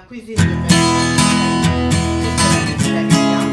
Cuisine de mer. J'espère que vous allez bien.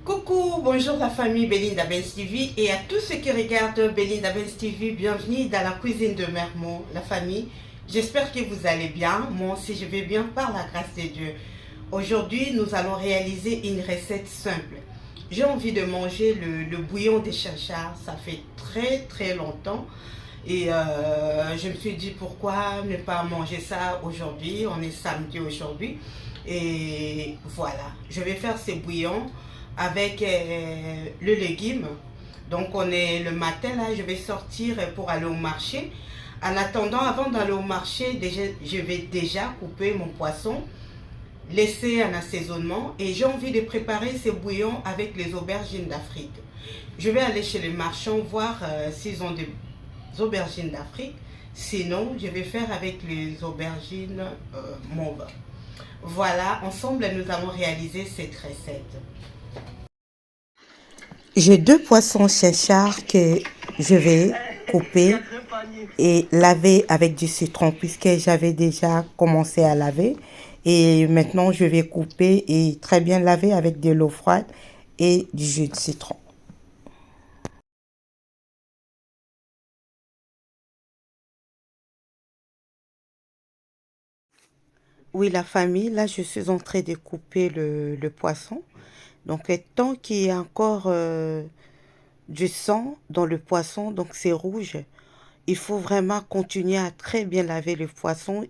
Coucou, bonjour la famille Belinda Benz TV et à tous ceux qui regardent Belinda Benz TV, bienvenue dans la cuisine de Mermont, la famille. J'espère que vous allez bien, moi aussi je vais bien par la grâce de Dieu. Aujourd'hui, nous allons réaliser une recette simple. J'ai envie de manger le bouillon de chinchard, ça fait très longtemps. Et je me suis dit pourquoi ne pas manger ça aujourd'hui, on est samedi aujourd'hui. Et voilà, je vais faire ce bouillon avec le légume. Donc on est le matin là, je vais sortir pour aller au marché. En attendant, avant d'aller au marché, je vais déjà couper mon poisson, laisser un assaisonnement et j'ai envie de préparer ce bouillon avec les aubergines d'Afrique. Je vais aller chez les marchands voir s'ils ont des aubergines d'Afrique. Sinon, je vais faire avec les aubergines mauves. Voilà, ensemble nous allons réaliser cette recette. J'ai deux poissons chinchard que je vais couper et laver avec du citron puisque j'avais déjà commencé à laver. Et maintenant, je vais couper et très bien laver avec de l'eau froide et du jus de citron. Oui, la famille, là, je suis en train de couper le poisson. Donc, tant qu'il y a encore du sang dans le poisson, donc c'est rouge, il faut vraiment continuer à très bien laver le poisson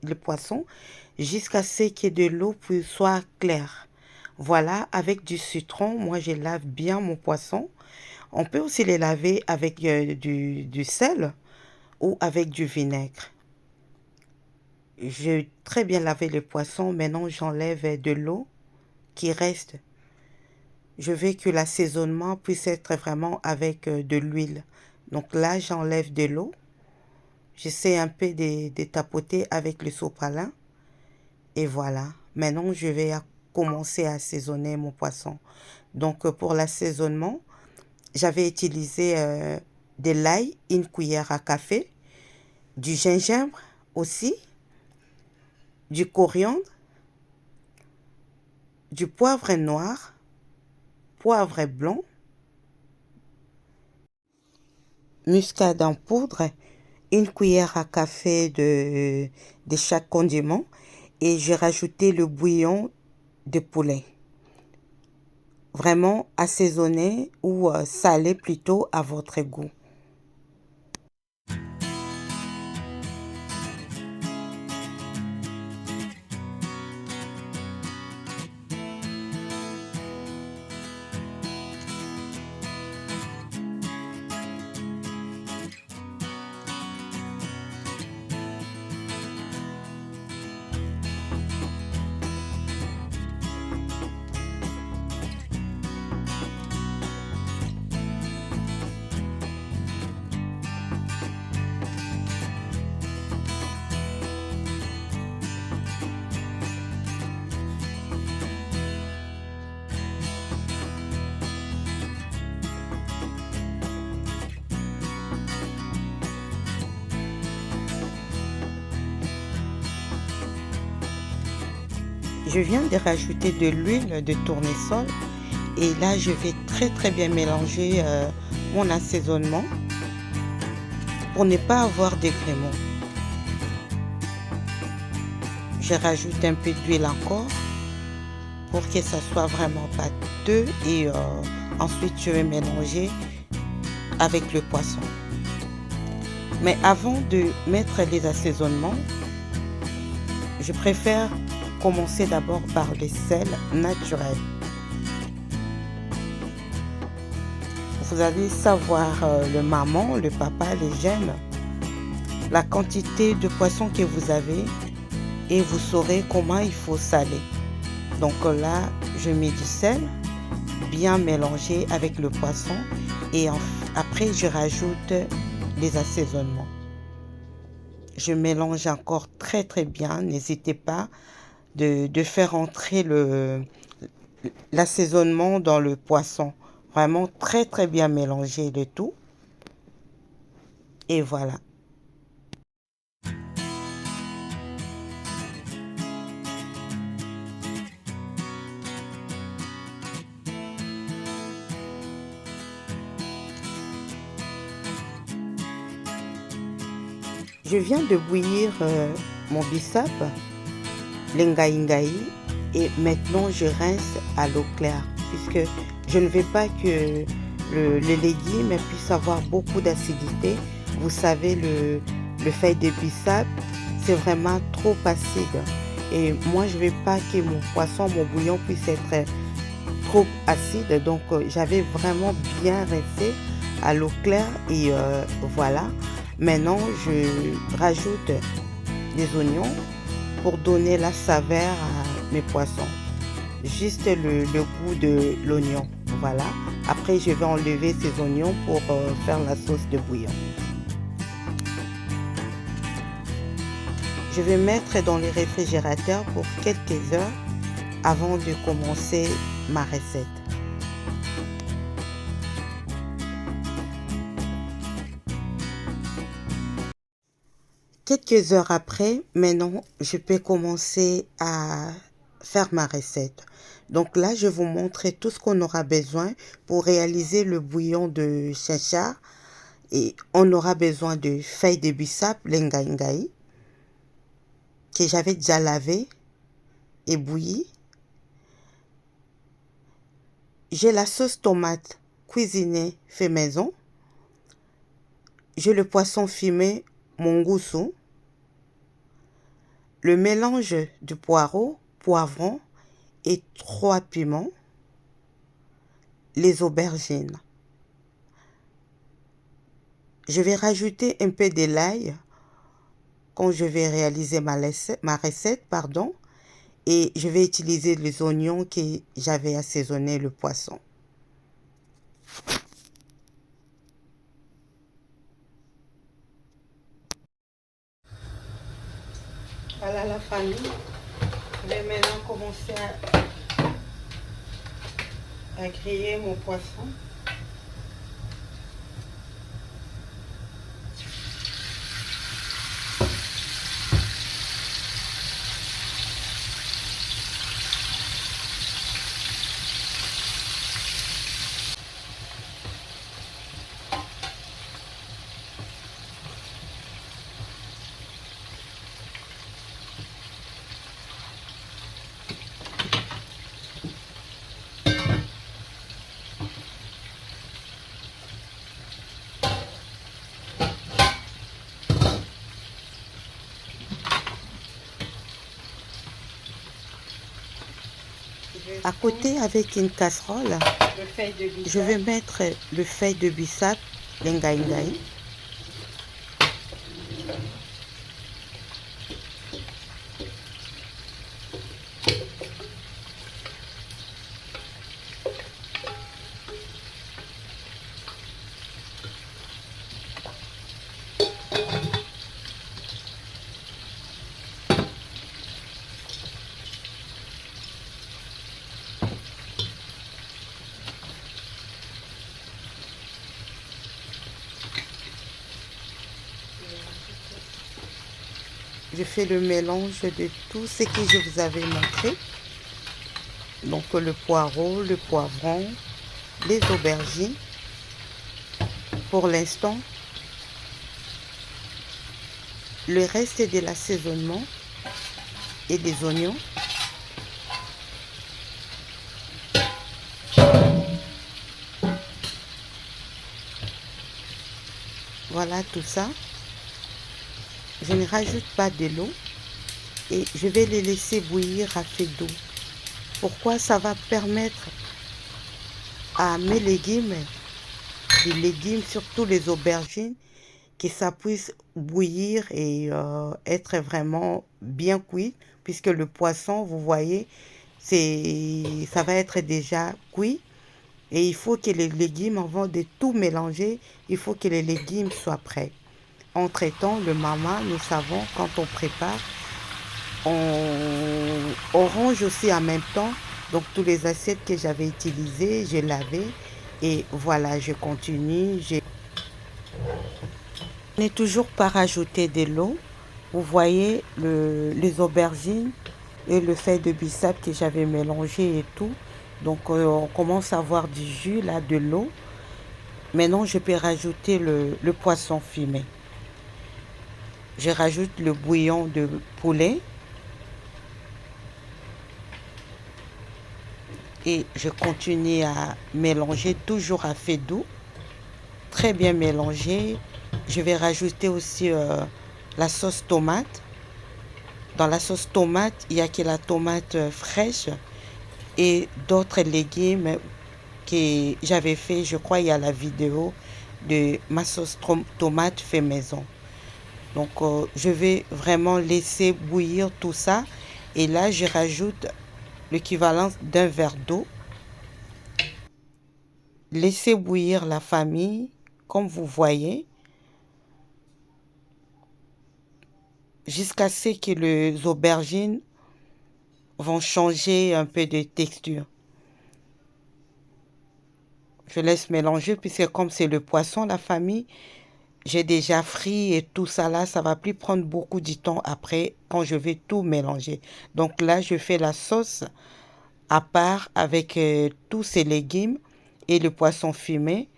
jusqu'à ce que de l'eau soit claire. Voilà, avec du citron, moi je lave bien mon poisson. On peut aussi les laver avec du sel ou avec du vinaigre. J'ai très bien lavé le poisson, maintenant j'enlève de l'eau qui reste. Je veux que l'assaisonnement puisse être vraiment avec de l'huile. Donc là, j'enlève de l'eau. J'essaie un peu de tapoter avec le sopalin. Et voilà. Maintenant, je vais commencer à assaisonner mon poisson. Donc, pour l'assaisonnement, j'avais utilisé de l'ail, une cuillère à café, du gingembre aussi, du coriandre, du poivre noir, poivre blanc, muscade en poudre, une cuillère à café de chaque condiment et j'ai rajouté le bouillon de poulet. Vraiment assaisonné ou salé plutôt à votre goût. Je viens de rajouter de l'huile de tournesol et là je vais très bien mélanger mon assaisonnement pour ne pas avoir de grémaux. Je rajoute un peu d'huile encore pour que ça soit vraiment pâteux et ensuite je vais mélanger avec le poisson. Mais avant de mettre les assaisonnements, je préfère commencer d'abord par le sel naturel. Vous allez savoir le maman, le papa, les jeunes, la quantité de poisson que vous avez et vous saurez comment il faut saler. Donc là, je mets du sel, bien mélangé avec le poisson. Et après, je rajoute les assaisonnements. Je mélange encore très très bien. N'hésitez pas de faire entrer l'assaisonnement dans le poisson. Vraiment très très bien mélanger le tout. Et voilà. Je viens de bouillir mon bissap, l'engaïngaï, et maintenant je rince à l'eau claire puisque je ne veux pas que le légume puisse avoir beaucoup d'acidité. Vous savez, le feuille de bissap, c'est vraiment trop acide. Et moi, je ne veux pas que mon poisson, mon bouillon puisse être trop acide. Donc, j'avais vraiment bien rincé à l'eau claire et voilà. Maintenant, je rajoute des oignons pour donner la saveur à mes poissons. Juste le goût de l'oignon. Voilà. Après, je vais enlever ces oignons pour faire la sauce de bouillon. Je vais mettre dans le réfrigérateur pour quelques heures avant de commencer ma recette. Quelques heures après, maintenant, je peux commencer à faire ma recette. Donc là, je vais vous montrer tout ce qu'on aura besoin pour réaliser le bouillon de chinchard. Et on aura besoin de feuilles de bissap, l'engaïngaï, que j'avais déjà lavé et bouilli. J'ai la sauce tomate cuisinée fait maison. J'ai le poisson fumé, mon goussou. Le mélange de poireaux, poivrons et 3 piments. Les aubergines. Je vais rajouter un peu de l'ail quand je vais réaliser ma recette, pardon. Et je vais utiliser les oignons que j'avais assaisonné le poisson. Voilà la famille. Je vais maintenant commencer à griller mon poisson. À côté, avec une casserole, je vais mettre le feuille de bissap, l'engaïngaï. Je fais le mélange de tout ce que je vous avais montré. Donc le poireau, le poivron, les aubergines. Pour l'instant, le reste de l'assaisonnement et des oignons. Voilà tout ça. Je ne rajoute pas de l'eau et je vais les laisser bouillir à feu doux. Pourquoi? Ça va permettre à mes légumes, surtout les aubergines, que ça puisse bouillir et être vraiment bien cuit, puisque le poisson, vous voyez, ça va être déjà cuit. Et il faut que les légumes, avant de tout mélanger, il faut que les légumes soient prêts. Entre-temps, le mama, nous savons, quand on prépare, on range aussi en même temps. Donc, tous les assiettes que j'avais utilisées, j'ai lavé. Et voilà, je continue. Je n'ai toujours pas rajouté de l'eau. Vous voyez les aubergines et le fait de bissap que j'avais mélangé et tout. Donc, on commence à avoir du jus, là, de l'eau. Maintenant, je peux rajouter le poisson fumé. Je rajoute le bouillon de poulet et je continue à mélanger toujours à feu doux. Très bien mélangé. Je vais rajouter aussi la sauce tomate. Dans la sauce tomate, il n'y a que la tomate fraîche et d'autres légumes que j'avais fait. Je crois il y a la vidéo de ma sauce tomate fait maison. Donc, je vais vraiment laisser bouillir tout ça. Et là, je rajoute l'équivalent d'un verre d'eau. Laissez bouillir la famille, comme vous voyez, jusqu'à ce que les aubergines vont changer un peu de texture. Je laisse mélanger, puisque comme c'est le poisson, la famille, j'ai déjà frit et tout ça là, ça va plus prendre beaucoup de temps après quand je vais tout mélanger. Donc là, je fais la sauce à part avec tous ces légumes et le poisson fumé.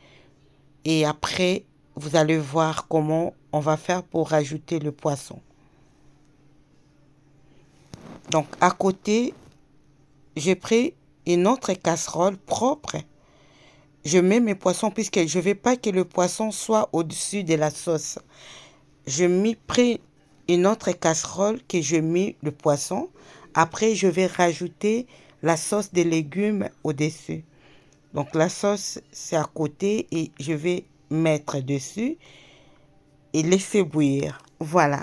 Et après, vous allez voir comment on va faire pour rajouter le poisson. Donc à côté, j'ai pris une autre casserole propre. Je mets mes poissons puisque je ne veux pas que le poisson soit au-dessus de la sauce. Je m'y pris une autre casserole que je mets le poisson. Après, je vais rajouter la sauce des légumes au-dessus. Donc la sauce, c'est à côté et je vais mettre dessus et laisser bouillir. Voilà.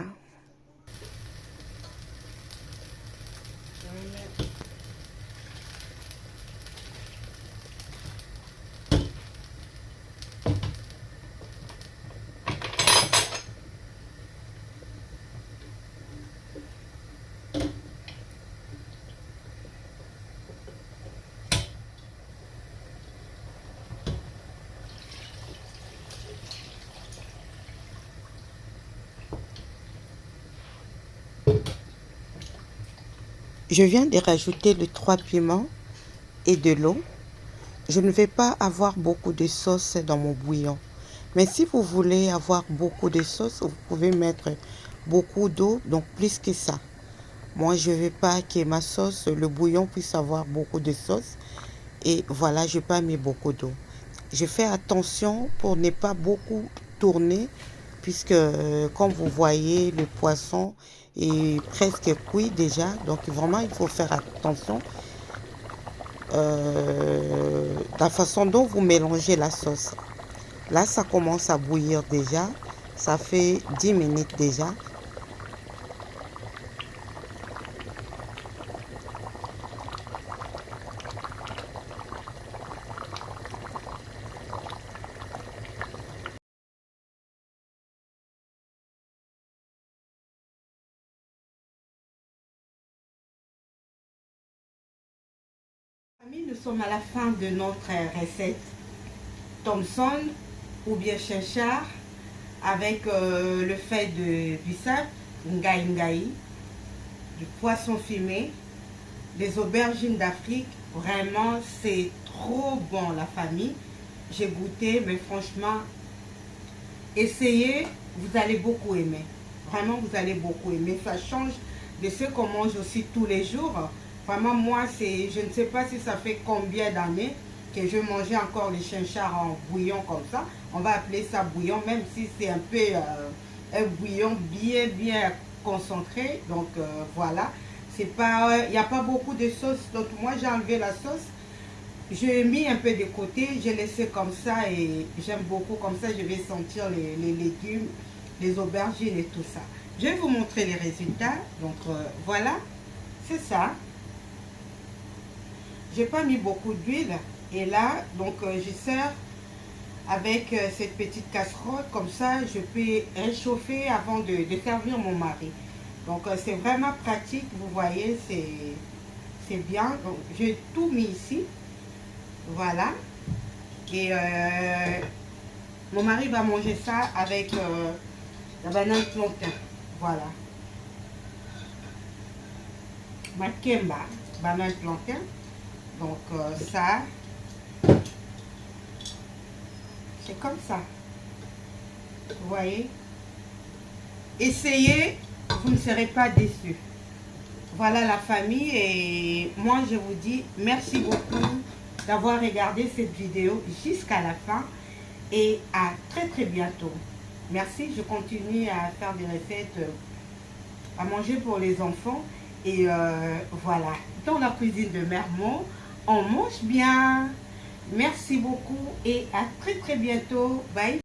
Je viens de rajouter les 3 piments et de l'eau. Je ne vais pas avoir beaucoup de sauce dans mon bouillon. Mais si vous voulez avoir beaucoup de sauce, vous pouvez mettre beaucoup d'eau, donc plus que ça. Moi, je ne veux pas que ma sauce, le bouillon puisse avoir beaucoup de sauce. Et voilà, je n'ai pas mis beaucoup d'eau. Je fais attention pour ne pas beaucoup tourner, puisque comme vous voyez, le poisson est presque cuit déjà. Donc vraiment, il faut faire attention la façon dont vous mélangez la sauce. Là, ça commence à bouillir déjà. Ça fait 10 minutes déjà. Amis, nous sommes à la fin de notre recette Thomson ou bien chinchard avec le fait de bissap, ngaï, du poisson fumé, des aubergines d'Afrique. Vraiment, c'est trop bon la famille. J'ai goûté, mais franchement, essayez, vous allez beaucoup aimer. Vraiment, vous allez beaucoup aimer. Ça change de ce qu'on mange aussi tous les jours. Vraiment, moi, je ne sais pas si ça fait combien d'années que je mangeais encore les chinchards en bouillon comme ça. On va appeler ça bouillon, même si c'est un peu un bouillon bien concentré. Donc, voilà. Il n'y a pas beaucoup de sauce. Donc, moi, j'ai enlevé la sauce. J'ai mis un peu de côté. J'ai laissé comme ça et j'aime beaucoup. Comme ça, je vais sentir les légumes, les aubergines et tout ça. Je vais vous montrer les résultats. Donc, voilà. C'est ça. j'ai pas mis beaucoup d'huile. Et là, donc je sers avec cette petite casserole. Comme ça, je peux réchauffer avant de servir mon mari. Donc c'est vraiment pratique, vous voyez, c'est bien. Donc j'ai tout mis ici. Voilà. Et mon mari va manger ça avec la banane plantain. Voilà. Makemba, banane plantain. Donc ça, c'est comme ça. Vous voyez? Essayez, vous ne serez pas déçus. Voilà la famille et moi je vous dis merci beaucoup d'avoir regardé cette vidéo jusqu'à la fin et à très bientôt. Merci, je continue à faire des recettes à manger pour les enfants et voilà, dans la cuisine de Mermont, on mange bien. Merci beaucoup et à très bientôt. Bye.